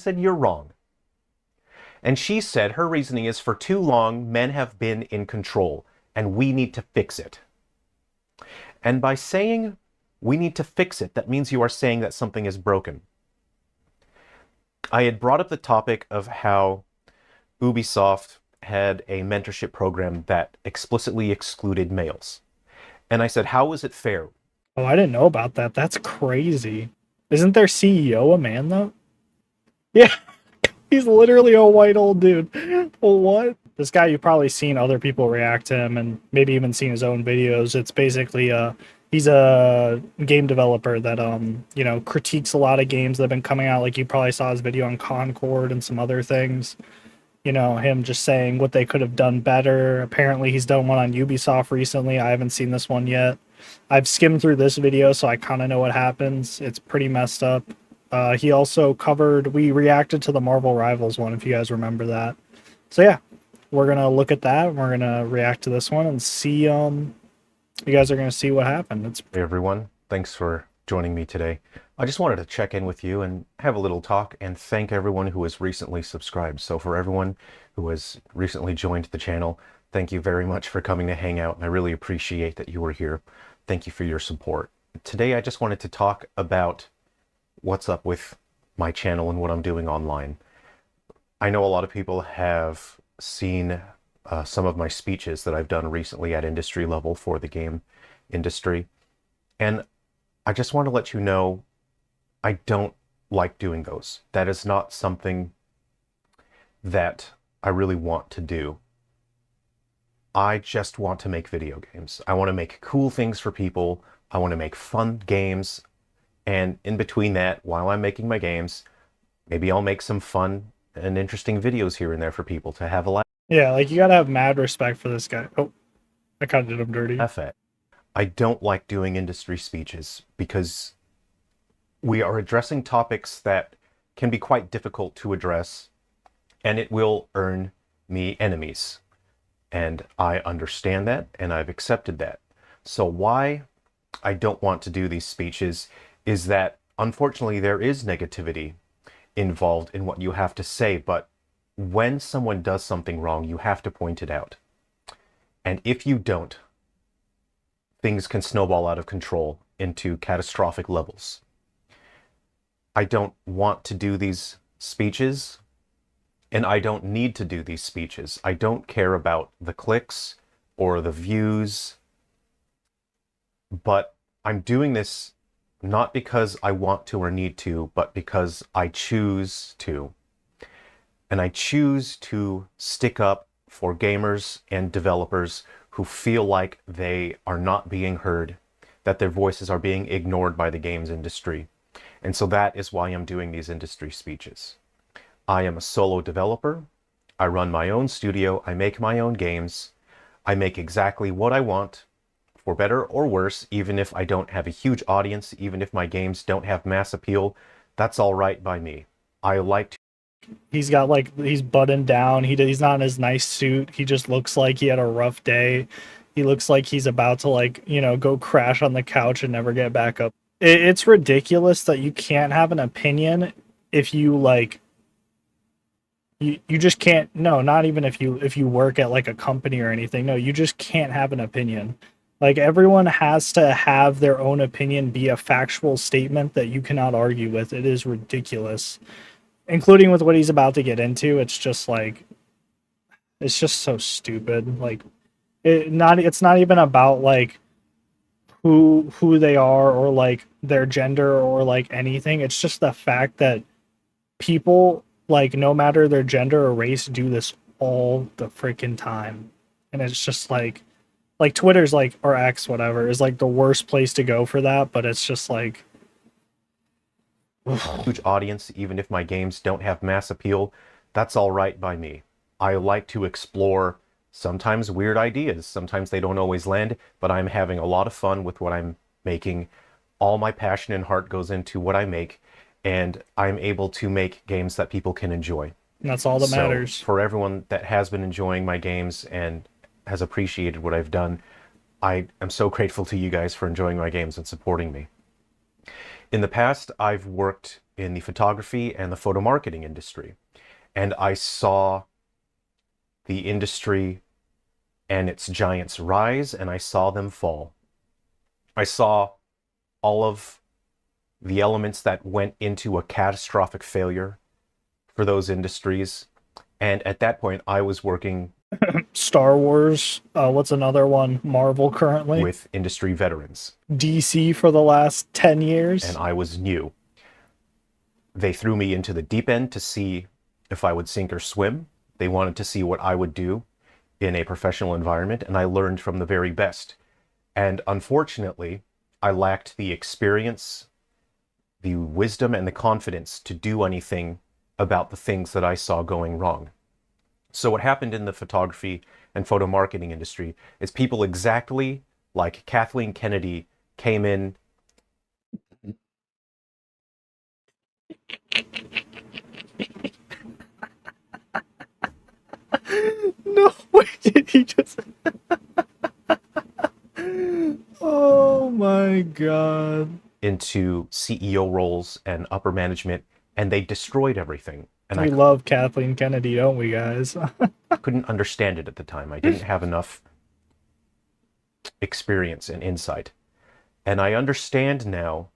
said, "You're wrong." And she said her reasoning is, for too long, men have been in control, and we need to fix it. And by saying we need to fix it, that means you are saying that something is broken. I had brought up the topic of how Ubisoft had a mentorship program that explicitly excluded males. And I said, how is it fair? Oh, I didn't know about that. That's crazy. Isn't their CEO a man though? Yeah, he's literally a white old dude. Well, what? This guy, you've probably seen other people react to him and maybe even seen his own videos. It's basically he's a game developer that critiques a lot of games that have been coming out. Like you probably saw his video on Concord and some other things. Him just saying what they could have done better. Apparently he's done one on Ubisoft recently. I haven't seen this one yet. I've skimmed through this video, so I kind of know what happens. It's pretty messed up. He also we reacted to the Marvel Rivals one, if you guys remember that. So yeah, we're going to look at that. We're going to react to this one and see, you guys are going to see what happened. Hey everyone, thanks for joining me today. I just wanted to check in with you and have a little talk and thank everyone who has recently subscribed. So for everyone who has recently joined the channel, thank you very much for coming to hang out. And I really appreciate that you were here. Thank you for your support. Today I just wanted to talk about what's up with my channel and what I'm doing online. I know a lot of people have seen some of my speeches that I've done recently at industry level for the game industry. And I just want to let you know, I don't like doing those. That is not something that I really want to do. I just want to make video games. I want to make cool things for people. I want to make fun games. And in between that, while I'm making my games, maybe I'll make some fun and interesting videos here and there for people to have a laugh Yeah, like you got to have mad respect for this guy. Oh, I kind of did him dirty. at. I don't like doing industry speeches because we are addressing topics that can be quite difficult to address, and it will earn me enemies. And I understand that, and I've accepted that. So why I don't want to do these speeches is that, unfortunately, there is negativity involved in what you have to say, but when someone does something wrong, you have to point it out. And if you don't, things can snowball out of control into catastrophic levels. I don't want to do these speeches, and I don't need to do these speeches. I don't care about the clicks or the views, but I'm doing this not because I want to or need to, but because I choose to. And I choose to stick up for gamers and developers who feel like they are not being heard, that their voices are being ignored by the games industry. And so that is why I'm doing these industry speeches. I am a solo developer. I run my own studio. I make my own games. I make exactly what I want, for better or worse, even if I don't have a huge audience, even if my games don't have mass appeal. That's all right by me. I like to. He's buttoned down. He's not in his nice suit. He just looks like he had a rough day. He looks like he's about to go crash on the couch and never get back up. It's ridiculous that you can't have an opinion if you just can't. No, not even if you work at like a company or anything. No, you just can't have an opinion. Like everyone has to have their own opinion be a factual statement that you cannot argue with. It is ridiculous, including with what he's about to get into. It's just so stupid. Like it's not even about like who they are or like their gender or like anything. It's just the fact that people, like, no matter their gender or race, do this all the freaking time. And it's just like Twitter's like, or X, whatever, is like the worst place to go for that, but it's just like huge audience, even if my games don't have mass appeal. That's all right by me. I like to explore sometimes weird ideas. Sometimes they don't always land, but I'm having a lot of fun with what I'm making. All my passion and heart goes into what I make, and I'm able to make games that people can enjoy. and that's all that matters. So for everyone that has been enjoying my games and has appreciated what I've done, I am so grateful to you guys for enjoying my games and supporting me. In the past, I've worked in the photography and the photo marketing industry. And I saw the industry and its giants rise, and I saw them fall. I saw all of the elements that went into a catastrophic failure for those industries. And at that point, I was working Star Wars. What's another one? Marvel currently. with industry veterans, DC for the last 10 years. and I was new. They threw me into the deep end to see if I would sink or swim. They wanted to see what I would do in a professional environment, and I learned from the very best. And unfortunately, I lacked the experience, the wisdom, and the confidence to do anything about the things that I saw going wrong. So what happened in the photography and photo marketing industry is people exactly like Kathleen Kennedy came in. No way did he just. Oh my god. Into CEO roles and upper management, and they destroyed everything. And We love Kathleen Kennedy, don't we, guys? I couldn't understand it at the time. I didn't have enough experience and insight. And I understand now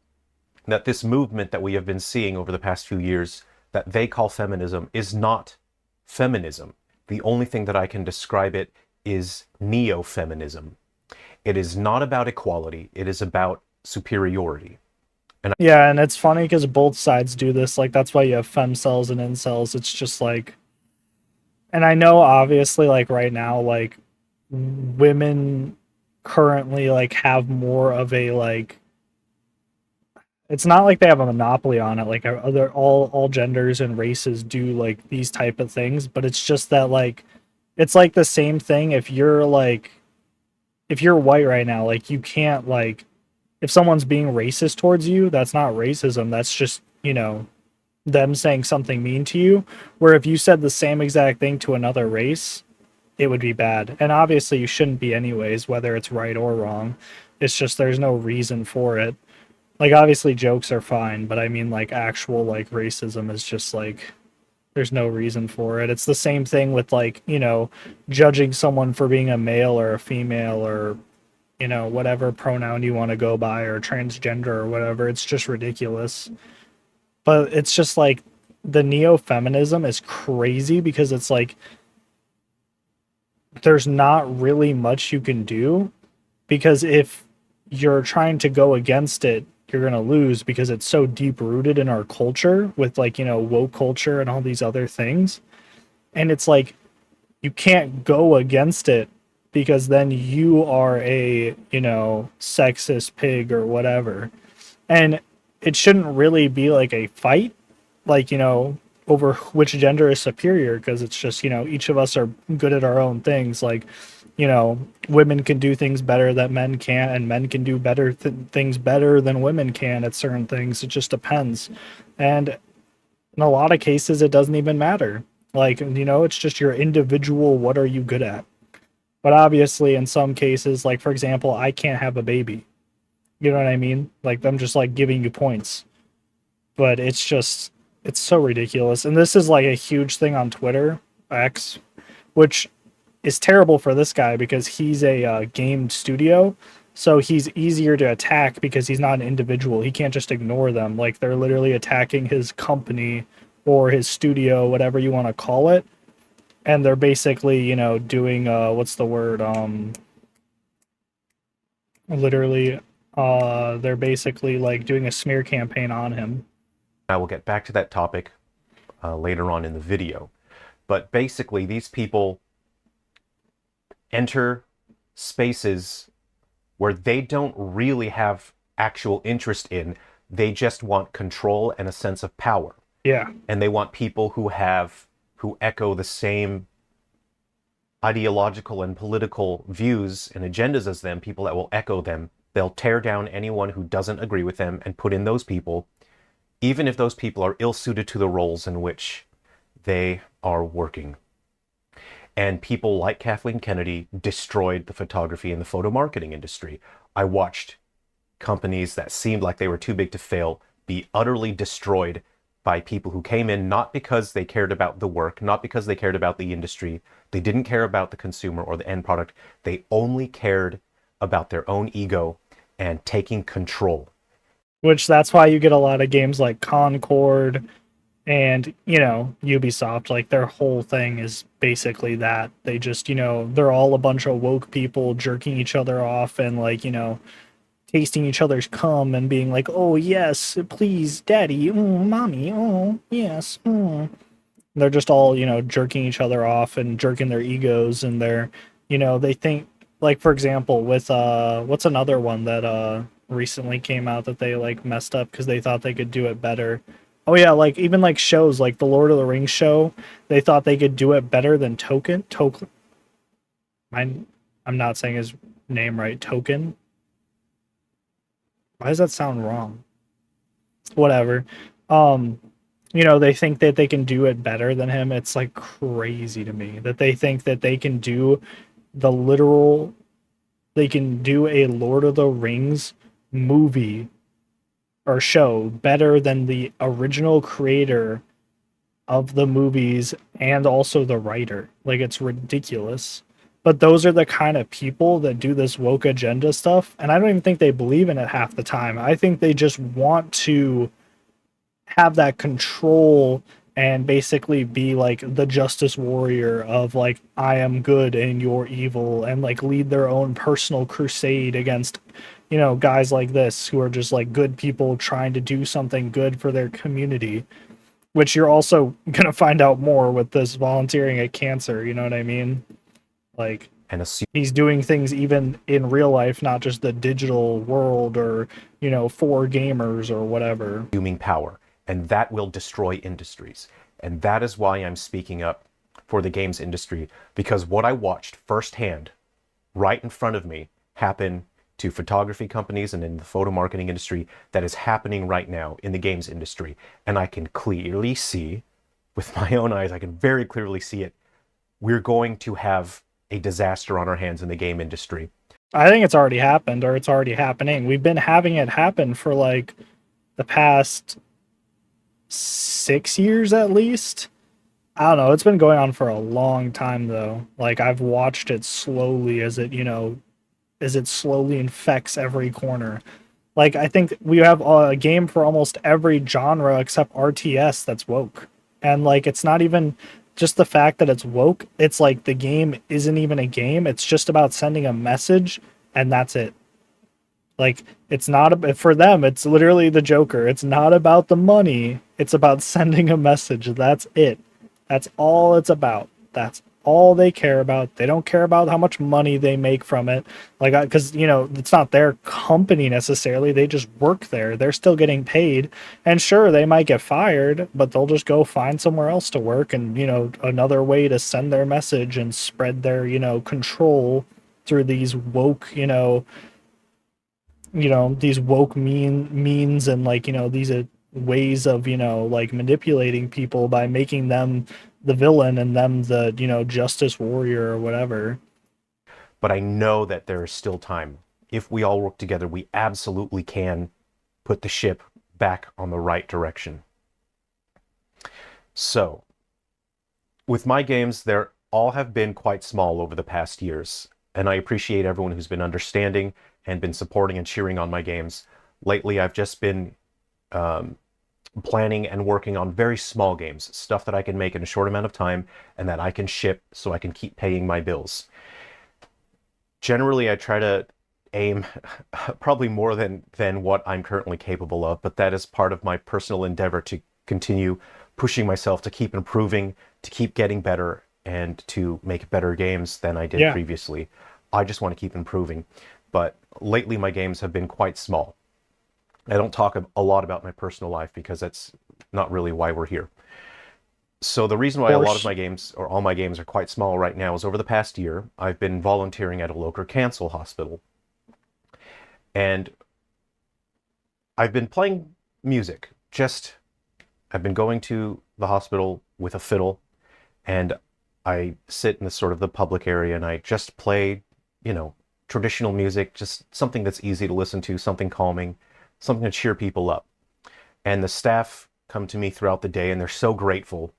that this movement that we have been seeing over the past few years that they call feminism is not feminism. The only thing that I can describe it is neo-feminism. It is not about equality. It is about superiority. Yeah, and it's funny because both sides do this. Like, that's why you have femcells and incels. It's just like, and I know obviously, like right now, like women currently like have more of a like. It's not like they have a monopoly on it. Like other all genders and races do like these type of things, but it's just that like, it's like the same thing. If you're like, if you're white right now, like you can't like if someone's being racist towards you, that's not racism. That's just, them saying something mean to you. Where if you said the same exact thing to another race, it would be bad. And obviously you shouldn't be anyways, whether it's right or wrong. It's just there's no reason for it. Like obviously jokes are fine, but I mean like actual like racism is just like there's no reason for it. It's the same thing with like, judging someone for being a male or a female or whatever pronoun you want to go by or transgender or whatever. It's just ridiculous. But it's just like the neo-feminism is crazy because it's like there's not really much you can do because if you're trying to go against it, you're going to lose because it's so deep rooted in our culture with like, woke culture and all these other things. And it's like you can't go against it because then you are a, sexist pig or whatever. And it shouldn't really be like a fight, like, over which gender is superior, because it's just, each of us are good at our own things. Like, women can do things better that men can't, and men can do better things better than women can at certain things. It just depends. And in a lot of cases, it doesn't even matter. Like, it's just your individual, what are you good at? But obviously, in some cases, like, for example, I can't have a baby. You know what I mean? Like, I'm just, like, giving you points. But it's just, it's so ridiculous. And this is, like, a huge thing on Twitter, X, which is terrible for this guy because he's a game studio. So he's easier to attack because he's not an individual. He can't just ignore them. Like, they're literally attacking his company or his studio, whatever you want to call it. And they're basically, doing what's the word? Literally, they're basically like doing a smear campaign on him. I will get back to that topic later on in the video. But basically, these people enter spaces where they don't really have actual interest in. They just want control and a sense of power. Yeah. And they want people who echo the same ideological and political views and agendas as them, people that will echo them. They'll tear down anyone who doesn't agree with them and put in those people, even if those people are ill-suited to the roles in which they are working. And people like Kathleen Kennedy destroyed the photography and the photo marketing industry. I watched companies that seemed like they were too big to fail be utterly destroyed by people who came in not because they cared about the work, not because they cared about the industry. They didn't care about the consumer or the end product. They only cared about their own ego and taking control. Which that's why you get a lot of games like Concord and, Ubisoft. Like their whole thing is basically that. They just, they're all a bunch of woke people jerking each other off and like, tasting each other's cum and being like, "Oh yes, please, daddy, oh mommy, oh yes." They're just all, jerking each other off and jerking their egos, and they think, like, for example, with what's another one that recently came out that they like messed up because they thought they could do it better. Oh yeah, like even like shows like the Lord of the Rings show, they thought they could do it better than Token. I'm not saying his name right. Token. Why does that sound wrong? Whatever. Um, they think that they can do it better than him. It's like crazy to me that they think that they can do the literal, they can do a Lord of the Rings movie or show better than the original creator of the movies and also the writer. Like it's ridiculous. But those are the kind of people that do this woke agenda stuff, and I don't even think they believe in it half the time. I think they just want to have that control and basically be like the justice warrior of like I am good and you're evil, and like lead their own personal crusade against guys like this who are just like good people trying to do something good for their community, which you're also going to find out more with this volunteering at cancer, you know what I mean? Like And he's doing things even in real life, not just the digital world or, for gamers or whatever. assuming power, and that will destroy industries. And that is why I'm speaking up for the games industry, because what I watched firsthand, right in front of me, happen to photography companies and in the photo marketing industry, that is happening right now in the games industry. And I can clearly see, with my own eyes, I can very clearly see it. We're going to have a disaster on our hands in the game industry. I think it's already happened, or it's already happening. We've been having it happen for like the past 6 years at least. I don't know. It's been going on for a long time though. Like I've watched it slowly as it slowly infects every corner. Like I think we have a game for almost every genre except RTS that's woke. And like it's not even just the fact that it's woke. It's like the game isn't even a game. It's just about sending a message and that's it. Like it's not for them, it's literally the Joker. It's not about the money. It's about sending a message. That's it. That's all it's about. That's all they care about. They don't care about how much money they make from it. Like cuz it's not their company necessarily. They just work there. They're still getting paid. And sure, they might get fired, but they'll just go find somewhere else to work and, another way to send their message and spread their, control through these woke, these woke means and like these ways of like manipulating people by making them the villain and them the justice warrior or whatever. But I know that there is still time. If we all work together, we absolutely can put the ship back on the right direction. So, with my games, they all have been quite small over the past years, and I appreciate everyone who's been understanding and been supporting and cheering on my games. Lately, I've just been planning and working on very small games, stuff that I can make in a short amount of time and that I can ship so I can keep paying my bills. Generally, I try to aim probably more than what I'm currently capable of, but that is part of my personal endeavor to continue pushing myself, to keep improving, to keep getting better, and to make better games than I did previously. I just want to keep improving. But lately, my games have been quite small. I don't talk a lot about my personal life because that's not really why we're here. So the reason why a lot of my games, or all my games, are quite small right now is over the past year, I've been volunteering at a local cancer hospital. And I've been playing music. I've been going to the hospital with a fiddle, and I sit in the sort of the public area and I just play, traditional music, just something that's easy to listen to, something calming, something to cheer people up. And the staff come to me throughout the day and they're so grateful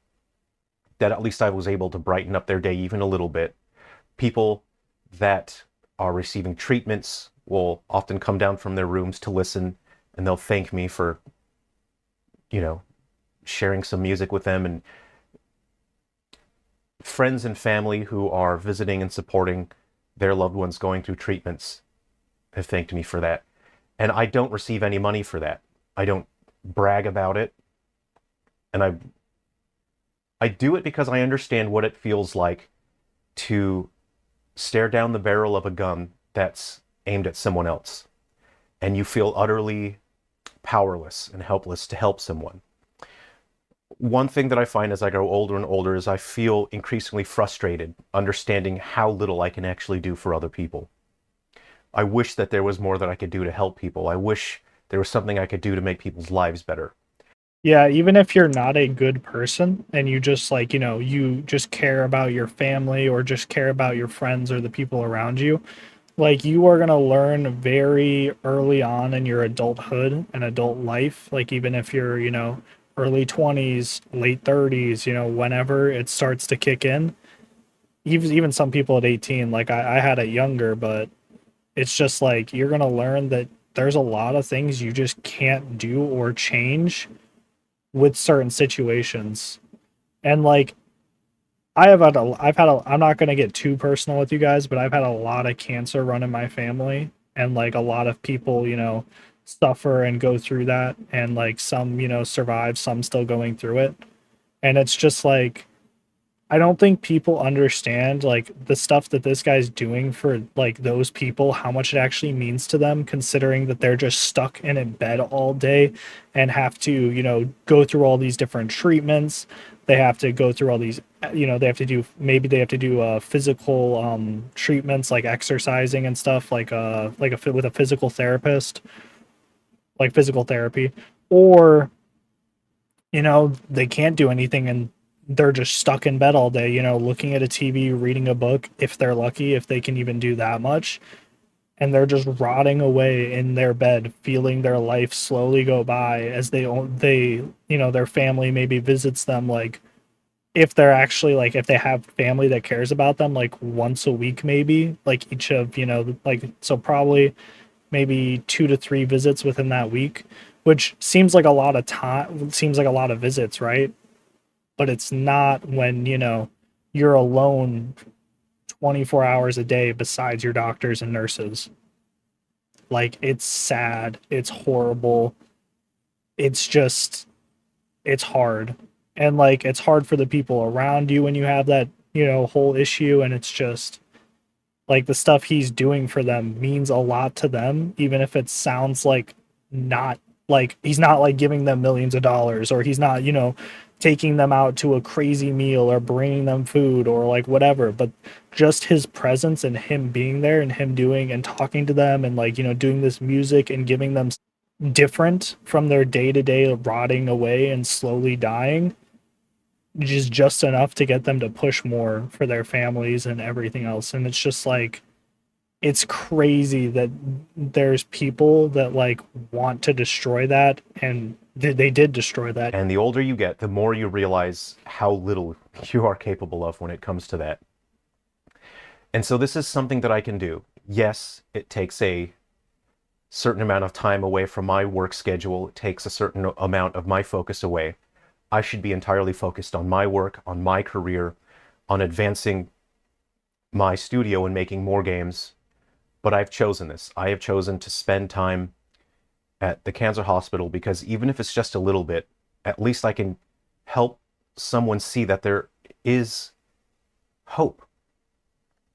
that at least I was able to brighten up their day even a little bit. People that are receiving treatments will often come down from their rooms to listen, and they'll thank me for, you know, sharing some music with them. And friends and family who are visiting and supporting their loved ones going through treatments have thanked me for that. And I don't receive any money for that. I don't brag about it. And I do it because I understand what it feels like to stare down the barrel of a gun that's aimed at someone else, and you feel utterly powerless and helpless to help someone. One thing that I find as I grow older and older is I feel increasingly frustrated understanding how little I can actually do for other people. I wish that there was more that I could do to help people. I wish there was something I could do to make people's lives better. Yeah, even if you're not a good person and you just like, you just care about your family or just care about your friends or the people around you, like you are going to learn very early on in your adulthood and adult life, like even if you're, early 20s, late 30s, whenever it starts to kick in. Even some people at 18, like I had it younger, but it's just like you're going to learn that there's a lot of things you just can't do or change with certain situations. And like I'm not going to get too personal with you guys, but I've had a lot of cancer run in my family, and like a lot of people, suffer and go through that, and like some, survive, some still going through it. And it's just like I don't think people understand like the stuff that this guy's doing for like those people, how much it actually means to them, considering that they're just stuck in bed all day and have to, go through all these different treatments. They have to go through all these, they have to do, maybe they have to do physical treatments like exercising and stuff, with a physical therapist, like physical therapy, or they can't do anything and they're just stuck in bed all day, looking at a TV, reading a book, if they're lucky, if they can even do that much. And they're just rotting away in their bed, feeling their life slowly go by as their family maybe visits them, like if they're actually like, if they have family that cares about them, like once a week, maybe like each of, like, so probably maybe 2 to 3 visits within that week, which seems like a lot of time, seems like a lot of visits, right? But it's not when, you're alone 24 hours a day besides your doctors and nurses. Like, it's sad, it's horrible, it's just, it's hard. And like, it's hard for the people around you when you have that, whole issue. And it's just like the stuff he's doing for them means a lot to them, even if it sounds like not, like he's not like giving them millions of dollars, or he's not, taking them out to a crazy meal or bringing them food or like whatever. But just his presence and him being there and him doing and talking to them and like, doing this music and giving them different from their day to day rotting away and slowly dying, just enough to get them to push more for their families and everything else. And it's just like, it's crazy that there's people that like want to destroy that, and they did destroy that. And the older you get, the more you realize how little you are capable of when it comes to that. And so this is something that I can do. Yes, it takes a certain amount of time away from my work schedule. It takes a certain amount of my focus away. I should be entirely focused on my work, on my career, on advancing my studio and making more games. But I've chosen this. I have chosen to spend time at the cancer hospital because even if it's just a little bit, at least I can help someone see that there is hope,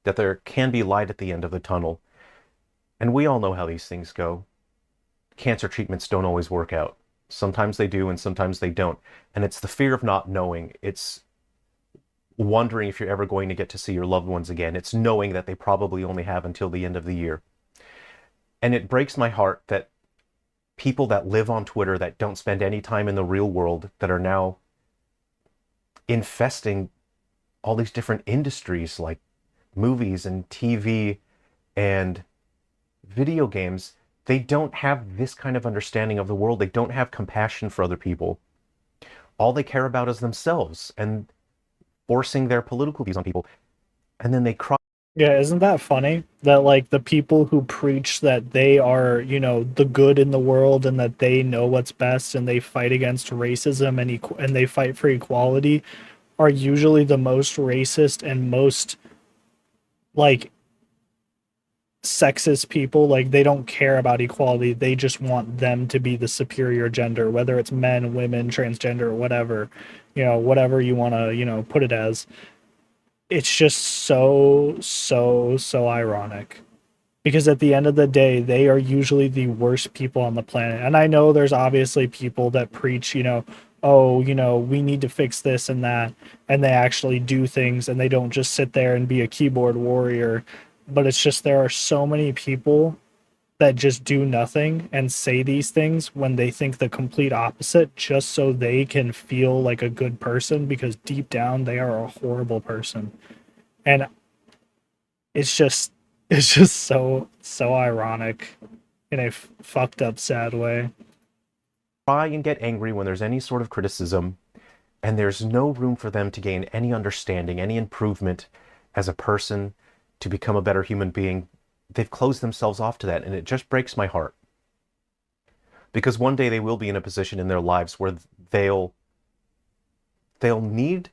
that there can be light at the end of the tunnel. And we all know how these things go. Cancer treatments don't always work out. Sometimes they do and sometimes they don't. And it's the fear of not knowing. It's wondering if you're ever going to get to see your loved ones again. It's knowing that they probably only have until the end of the year. And it breaks my heart that people that live on Twitter that don't spend any time in the real world, that are now infesting all these different industries like movies and TV and video games, they don't have this kind of understanding of the world. They don't have compassion for other people. all they care about is themselves and forcing their political views on people. And then they cry. Yeah, isn't that funny? That like the people who preach that they are, the good in the world and that they know what's best and they fight against racism and they fight for equality are usually the most racist and most like sexist people. Like they don't care about equality. They just want them to be the superior gender, whether it's men, women, transgender, whatever, whatever you want to, put it as. It's just so ironic because at the end of the day they are usually the worst people on the planet. And I know there's obviously people that preach, oh, we need to fix this and that, and they actually do things and they don't just sit there and be a keyboard warrior. But it's just there are so many people that just do nothing and say these things when they think the complete opposite just so they can feel like a good person because deep down they are a horrible person. And it's just so ironic in a fucked up sad way. Try and get angry when there's any sort of criticism, and there's no room for them to gain any understanding, any improvement as a person, to become a better human being. They've closed themselves off to that, and it just breaks my heart. Because one day they will be in a position in their lives where they'll need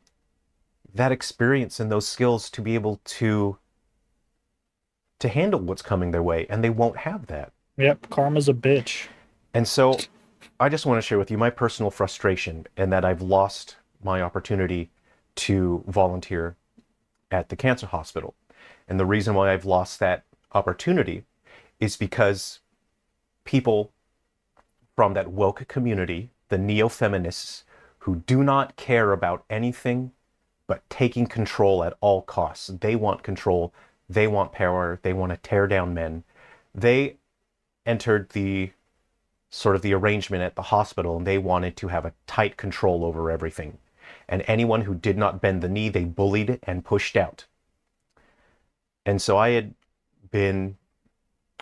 that experience and those skills to be able to handle what's coming their way, and they won't have that. Yep, karma's a bitch. And so I just want to share with you my personal frustration and that I've lost my opportunity to volunteer at the cancer hospital. And the reason why I've lost that opportunity is because people from that woke community, the neo-feminists, who do not care about anything but taking control at all costs. They want control, they want power, they want to tear down men. They entered the sort of the arrangement at the hospital, and they wanted to have a tight control over everything. And anyone who did not bend the knee, they bullied and pushed out. And so I had been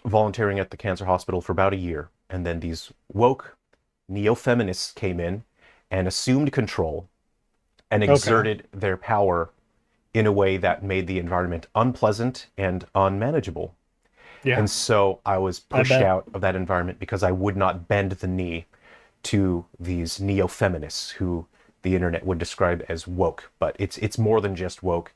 volunteering at the cancer hospital for about a year, and then these woke neo-feminists came in and assumed control and exerted their power in a way that made the environment unpleasant and unmanageable. Yeah. And so I was pushed out of that environment because I would not bend the knee to these neo-feminists who the internet would describe as woke. But it's more than just woke.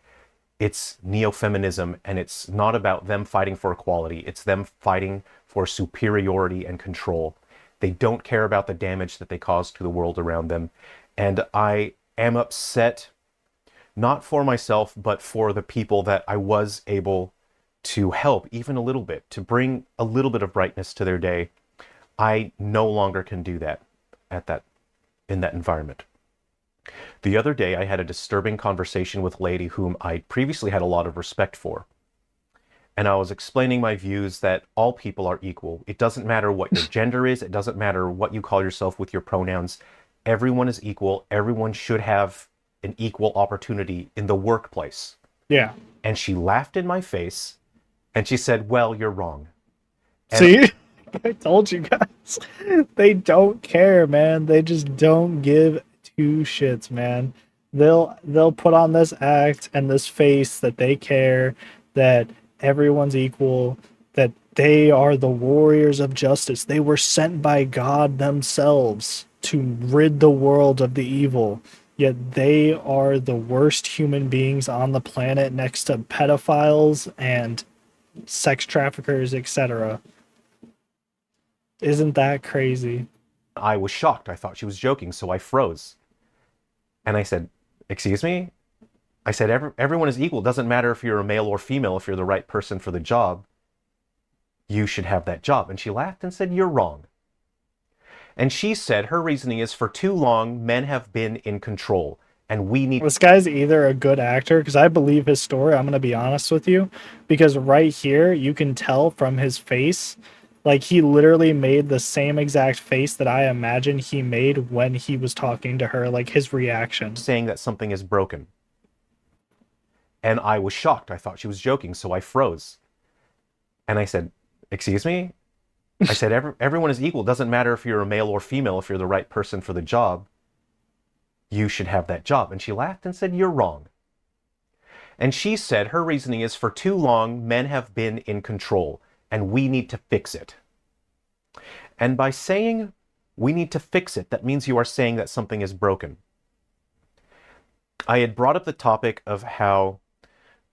It's neo-feminism, and it's not about them fighting for equality. It's them fighting for superiority and control. They don't care about the damage that they cause to the world around them. And I am upset, not for myself, but for the people that I was able to help even a little bit, to bring a little bit of brightness to their day. I no longer can do that in that environment. The other day, I had a disturbing conversation with a lady whom I previously had a lot of respect for. And I was explaining my views that all people are equal. It doesn't matter what your gender is. It doesn't matter what you call yourself with your pronouns. Everyone is equal. Everyone should have an equal opportunity in the workplace. Yeah. And she laughed in my face and she said, "Well, you're wrong." And see, I told you guys. They don't care, man. They just don't give two shits, man. They'll put on this act and this face that they care, that everyone's equal, that they are the warriors of justice. They were sent by God themselves to rid the world of the evil. Yet they are the worst human beings on the planet next to pedophiles and sex traffickers, etc. Isn't that crazy? I was shocked. I thought she was joking, so I froze. And I said, "Excuse me?" I said, everyone is equal. It doesn't matter if you're a male or female. If you're the right person for the job, you should have that job. And she laughed and said, "You're wrong." And she said her reasoning is, for too long, men have been in control, and we need... This guy's either a good actor, because I believe his story, I'm going to be honest with you, because right here, you can tell from his face, like he literally made the same exact face that I imagine he made when he was talking to her, like his reaction. Saying that something is broken. And I was shocked. I thought she was joking, so I froze. And I said, "Excuse me?" I said, everyone is equal. It doesn't matter if you're a male or female. If you're the right person for the job, you should have that job. And she laughed and said, you're wrong. And she said her reasoning is for too long, men have been in control and we need to fix it. And by saying we need to fix it, that means you are saying that something is broken. I had brought up the topic of how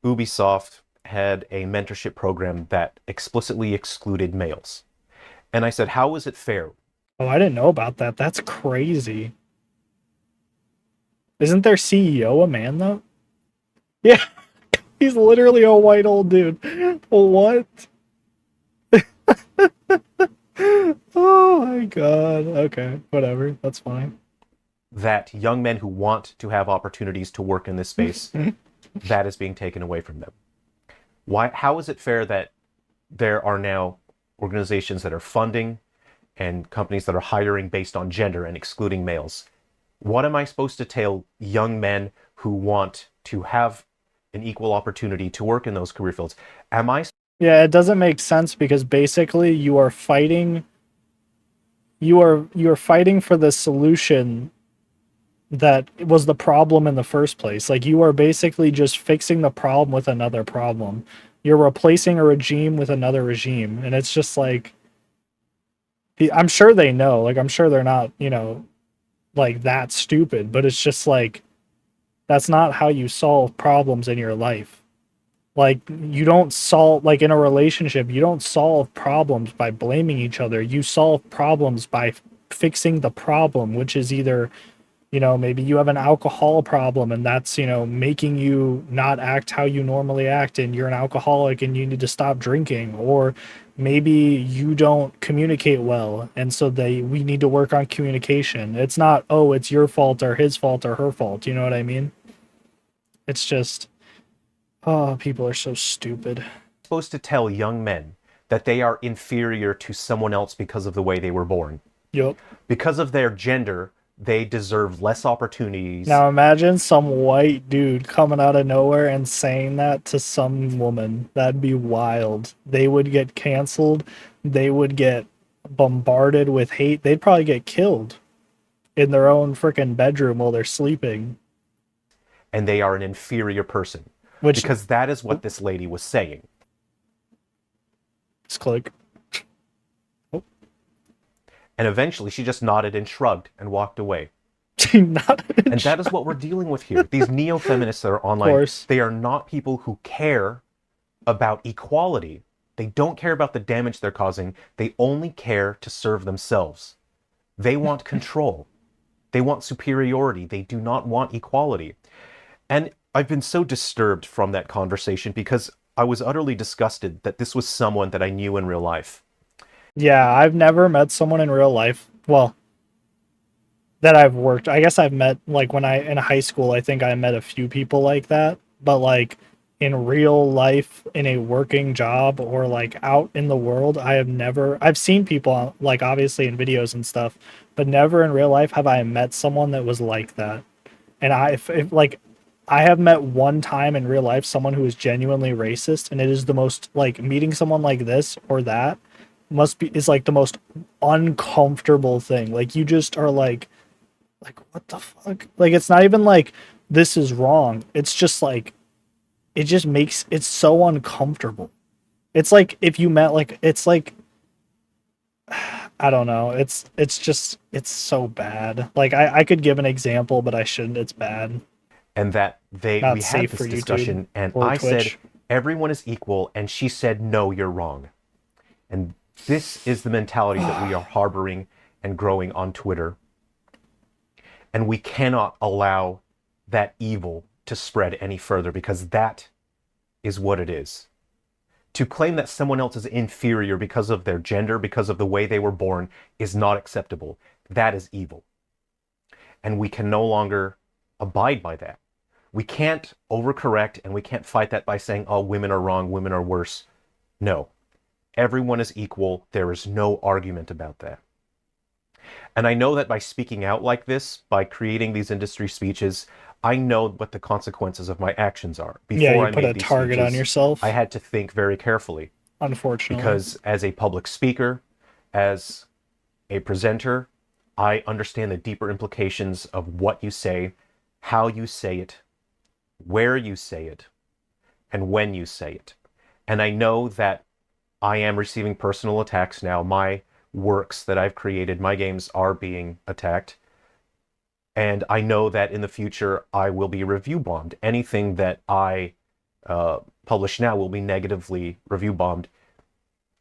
Ubisoft had a mentorship program that explicitly excluded males. And I said, how is it fair? Oh, I didn't know about that. That's crazy. Isn't their CEO a man though? Yeah, he's literally a white old dude. What? Oh my god. Okay, whatever. That's fine. That young men who want to have opportunities to work in this space, that is being taken away from them. Why? How is it fair that there are now organizations that are funding and companies that are hiring based on gender and excluding males? What am I supposed to tell young men who want to have an equal opportunity to work in those career fields? Am I? Yeah, it doesn't make sense because basically you are fighting you are fighting for the solution that was the problem in the first place. Like you are basically just fixing the problem with another problem. You're replacing a regime with another regime, and it's just like I'm sure they know. Like I'm sure they're not, like that stupid, but it's just like that's not how you solve problems in your life. Like you don't solve like in a relationship, you don't solve problems by blaming each other. You solve problems by fixing the problem, which is either maybe you have an alcohol problem and that's, making you not act how you normally act and you're an alcoholic and you need to stop drinking. Or maybe you don't communicate well and so we need to work on communication. It's not, oh, it's your fault or his fault or her fault. You know what I mean? It's just, oh, people are so stupid. Supposed to tell young men that they are inferior to someone else because of the way they were born? Yep. Because of their gender, they deserve less opportunities. Now imagine some white dude coming out of nowhere and saying that to some woman. That'd be wild. They would get canceled. They would get bombarded with hate. They'd probably get killed in their own freaking bedroom while they're sleeping. And they are an inferior person. Which, because that is what this lady was saying. just click. And eventually she just nodded and shrugged and walked away. And that is what we're dealing with here. These neo-feminists that are online, they are not people who care about equality. They don't care about the damage they're causing. They only care to serve themselves. They want control. They want superiority. They do not want equality. And I've been so disturbed from that conversation because I was utterly disgusted that this was someone that I knew in real life. Yeah, I've never met someone in real life. Well, that I've worked. I guess I've met, like, when in high school, I think I met a few people like that. But, like, in real life, in a working job, or, like, out in the world, I've seen people, like, obviously in videos and stuff, but never in real life have I met someone that was like that. And I have met one time in real life someone who is genuinely racist, and it is the most, like, meeting someone like this or that is like the most uncomfortable thing. Like you just are like what the fuck? Like it's not even like this is wrong. It's just like it just makes it so uncomfortable. It's like if you met like it's like I don't know. It's so bad. Like I could give an example, but I shouldn't. It's bad. And that we had this discussion and I said everyone is equal and she said no, you're wrong. And this is the mentality that we are harboring and growing on Twitter. And we cannot allow that evil to spread any further because that is what it is. To claim that someone else is inferior because of their gender, because of the way they were born, is not acceptable. That is evil. And we can no longer abide by that. We can't overcorrect and we can't fight that by saying, oh, women are wrong, women are worse. No. Everyone is equal. There is no argument about that. And I know that by speaking out like this, by creating these industry speeches, I know what the consequences of my actions are. Before you put a target on yourself. I had to think very carefully. Unfortunately. Because as a public speaker, as a presenter, I understand the deeper implications of what you say, how you say it, where you say it, and when you say it. And I know that I am receiving personal attacks now. My works that I've created, my games are being attacked. And I know that in the future I will be review bombed. Anything that I publish now will be negatively review bombed,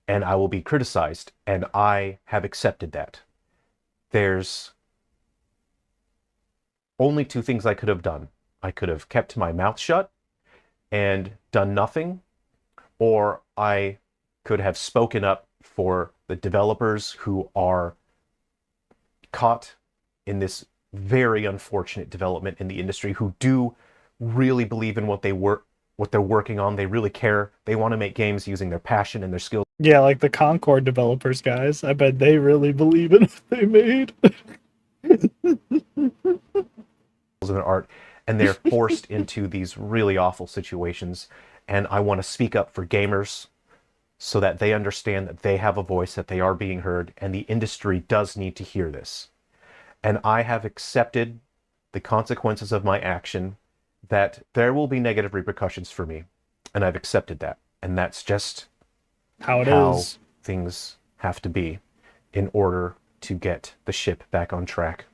and I will be criticized. And I have accepted that. There's only two things I could have done. I could have kept my mouth shut and done nothing, or I could have spoken up for the developers who are caught in this very unfortunate development in the industry, who do really believe in what they're working on. They really care. They want to make games using their passion and their skills Yeah, like the Concord developers, guys. I bet they really believe in what they made. and their art, and they're forced into these really awful situations. And I want to speak up for gamers so that they understand that they have a voice, that they are being heard, and the industry does need to hear this. And I have accepted the consequences of my action, that there will be negative repercussions for me, and I've accepted that. And that's just How it how is. things have to be in order to get the ship back on track.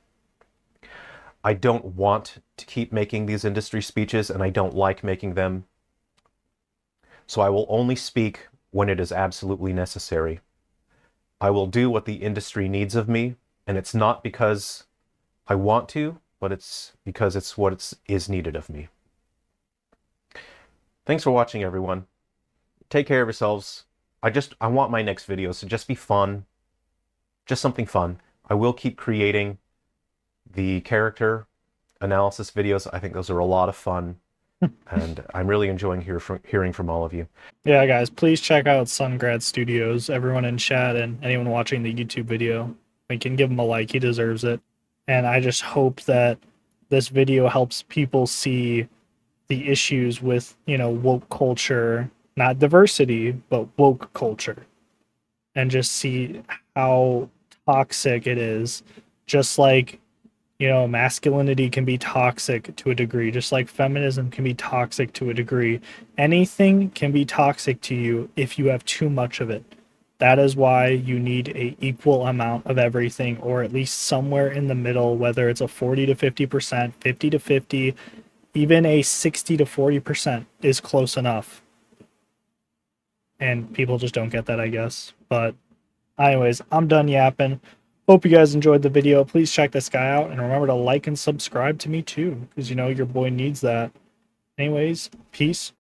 I don't want to keep making these industry speeches, and I don't like making them. So I will only speak when it is absolutely necessary. I will do what the industry needs of me, and it's not because I want to, but it's because it's what is needed of me. Thanks for watching, everyone. Take care of yourselves. I want my next videos to just be fun. Just something fun. I will keep creating the character analysis videos. I think those are a lot of fun. And I'm really enjoying hearing from all of you. Yeah, guys, please check out Sungrad Studios. Everyone in chat and anyone watching the YouTube video, we can give him a like. He deserves it. And I just hope that this video helps people see the issues with, woke culture, not diversity, but woke culture, and just see how toxic it is. Just like, masculinity can be toxic to a degree, just like feminism can be toxic to a degree. Anything can be toxic to you if you have too much of it. That is why you need a equal amount of everything, or at least somewhere in the middle, whether it's a 40 to 50%, 50 to 50, even a 60 to 40% is close enough. And people just don't get that, I guess. But anyways, I'm done yapping. Hope you guys enjoyed the video. Please check this guy out, and remember to like and subscribe to me too, because your boy needs that. Anyways, peace.